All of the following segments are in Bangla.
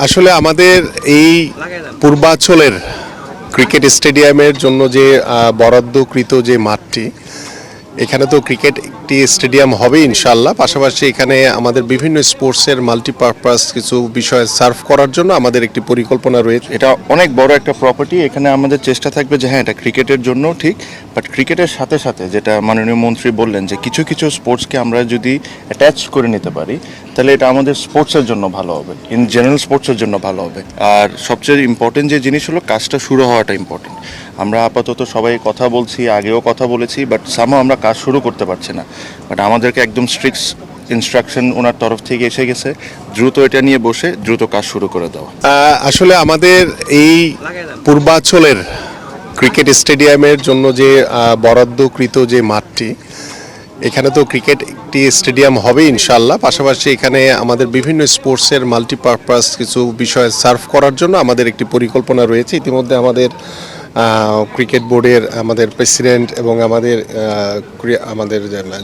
আসলে আমাদের এই পূর্বাঞ্চলের ক্রিকেট স্টেডিয়ামের জন্য যে বরাদ্দকৃত যে মাঠটি, এখানে তো ক্রিকেট একটি স্টেডিয়াম হবে ইনশাল্লাহ। পাশাপাশি এখানে আমাদের বিভিন্ন স্পোর্টসের মাল্টিপারপাস কিছু বিষয় সার্ভ করার জন্য আমাদের একটি পরিকল্পনা রয়েছে। এটা অনেক বড় একটা প্রপার্টি। এখানে আমাদের চেষ্টা থাকবে যে হ্যাঁ, এটা ক্রিকেটের জন্য ঠিক, বাট ক্রিকেটের সাথে সাথে যেটা মাননীয় মন্ত্রী বললেন যে কিছু কিছু স্পোর্টসকে আমরা যদি অ্যাটাচ করে নিতে পারি, তাহলে এটা আমাদের স্পোর্টসের জন্য ভালো হবে, ইন জেনারেল স্পোর্টসের জন্য ভালো হবে। আর সবচেয়ে ইম্পর্টেন্ট যে জিনিস হলো, কাজটা শুরু হওয়াটা ইম্পর্টেন্ট। আমরা আপাতত সবাই কথা বলছি, আগেও কথা বলেছি, বাট সামহাও আমরা কাজ শুরু করতে পারছি না। বাট আমাদেরকে একদম স্ট্রিক্ট ইনস্ট্রাকশন ওনার তরফ থেকে এসে গেছে, দ্রুত এটা নিয়ে বসে দ্রুত কাজ শুরু করে দেওয়া। আসলে আমাদের এই পূর্বাঞ্চলের ক্রিকেট স্টেডিয়ামের জন্য যে বরাদ্দকৃত যে মাঠটি, এখানে তো ক্রিকেট একটি স্টেডিয়াম হবে ইনশাল্লাহ। পাশাপাশি এখানে আমাদের বিভিন্ন স্পোর্টসের মাল্টিপারপাস কিছু বিষয় সার্ভ করার জন্য আমাদের একটি পরিকল্পনা রয়েছে। ইতিমধ্যে আমাদের ক্রিকেট বোর্ডের আমাদের প্রেসিডেন্ট এবং আমাদের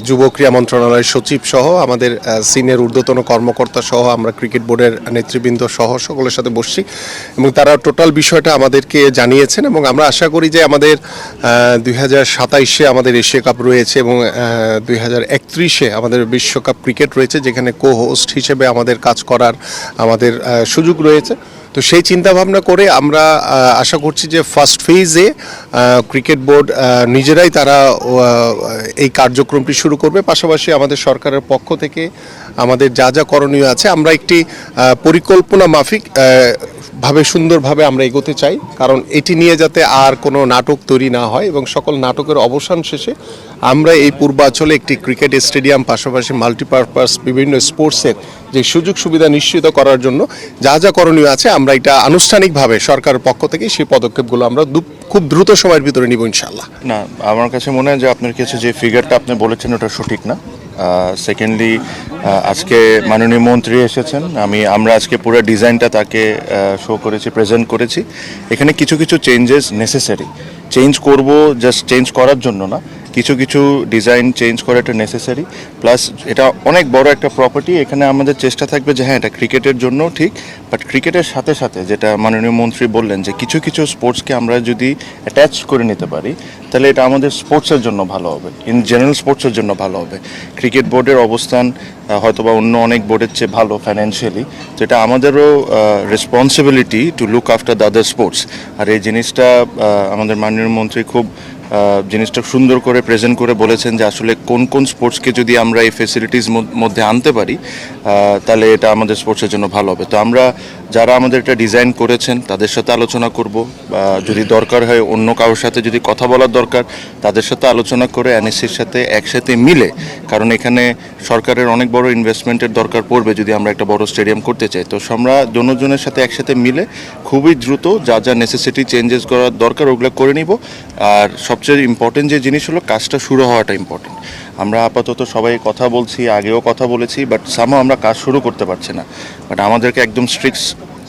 যুব ক্রীড়া মন্ত্রণালয়ের সচিব সহ আমাদের সিনিয়র ঊর্ধ্বতন কর্মকর্তা সহ আমরা ক্রিকেট বোর্ডের নেতৃবৃন্দ সহ সকলের সাথে বসছি এবং তারা টোটাল বিষয়টা আমাদেরকে জানিয়েছেন। এবং আমরা আশা করি যে আমাদের 2027-এ আমাদের এশিয়া কাপ রয়েছে এবং 2031-এ আমাদের বিশ্বকাপ ক্রিকেট রয়েছে, যেখানে কো হোস্ট হিসেবে আমাদের কাজ করার আমাদের সুযোগ রয়েছে। তো সেই চিন্তাভাবনা করে আমরা আশা করছি যে ফার্স্ট ফেজে ক্রিকেট বোর্ড নিজেরাই তারা এই কার্যক্রমটি শুরু করবে। পাশাপাশি আমাদের সরকারের পক্ষ থেকে আমাদের যা যা করণীয় আছে আমরা একটি পরিকল্পনা মাফিক ভাবে সুন্দরভাবে আমরা এগোতে চাই, কারণ এটি নিয়ে যাতে আর কোনো নাটক তৈরি না হয় এবং সকল নাটকের অবসান শেষে আমরা এই পূর্বাঞ্চলে একটি ক্রিকেট স্টেডিয়াম পাশাপাশি মাল্টিপারপাস বিভিন্ন স্পোর্টসের যে সুযোগ সুবিধা নিশ্চিত করার জন্য যা যা করণীয় আছে আমরা এটা আনুষ্ঠানিকভাবে সরকারের পক্ষ থেকে সেই পদক্ষেপগুলো আমরা খুব দ্রুত সময়ের ভিতরে নিব ইনশাল্লাহ। না, আমার কাছে মনে হয় যে আপনার কাছে যে ফিগারটা আপনি বলেছেন ওটা সঠিক না। সেকেন্ডলি, আজকে মাননীয় মন্ত্রী এসেছেন, আমরা আজকে পুরো ডিজাইনটা তাকে শো করেছি, প্রেজেন্ট করেছি। এখানে কিছু কিছু চেঞ্জেস নেসেসারি, চেঞ্জ করব জাস্ট চেঞ্জ করার জন্য না, কিছু কিছু ডিজাইন চেঞ্জ করাটা নেসেসারি। প্লাস এটা অনেক বড় একটা প্রপার্টি। এখানে আমাদের চেষ্টা থাকবে যে হ্যাঁ, এটা ক্রিকেটের জন্য ঠিক, বাট ক্রিকেটের সাথে সাথে যেটা মাননীয় মন্ত্রী বললেন যে কিছু কিছু স্পোর্টসকে আমরা যদি অ্যাটাচ করে নিতে পারি, তাহলে এটা আমাদের স্পোর্টসের জন্য ভালো হবে, ইন জেনারেল স্পোর্টসের জন্য ভালো হবে। ক্রিকেট বোর্ডের অবস্থান হয়তোবা অন্য অনেক বোর্ডের চেয়ে ভালো ফাইন্যান্সিয়ালি, যেটা আমাদেরও responsibility to look after the other sports. আর এই জিনিসটা আমাদের মাননীয় মন্ত্রী খুব জিনিসটা সুন্দর করে প্রেজেন্ট করে বলেছেন যে আসলে কোন কোন স্পোর্টসকে যদি আমরা এই ফেসিলিটিস মধ্যে আনতে পারি, তাহলে এটা আমাদের স্পোর্টসের জন্য ভালো হবে। তো আমরা যারা আমাদের এটা ডিজাইন করেছেন তাদের সাথে আলোচনা করব, যদি দরকার হয় অন্য কারোর সাথে যদি কথা বলার দরকার তাদের সাথে আলোচনা করে এনএসসির সাথে একসাথে মিলে, কারণ এখানে সরকারের অনেক বড় ইনভেস্টমেন্টের দরকার পড়বে যদি আমরা একটা বড় স্টেডিয়াম করতে চাই। তো আমরা দুজনের সাথে একসাথে মিলে খুবই দ্রুত যা যা নেসেসিটি চেঞ্জেস করার দরকার ওগুলো করে নিব। আর সবচেয়ে ইম্পর্টেন্ট যে জিনিস হলো, কাজটা শুরু হওয়াটা ইম্পর্টেন্ট। আমরা আপাতত সবাই কথা বলছি, আগেও কথা বলেছি, বাট সামহাও আমরা কাজ শুরু করতে পারছি না। বাট আমাদেরকে একদম স্ট্রিক্ট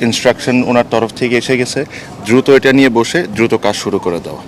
ইনস্ট্রাকশন ওনার তরফ থেকে এসে গেছে, দ্রুত এটা নিয়ে বসে দ্রুত কাজ শুরু করে দেওয়া।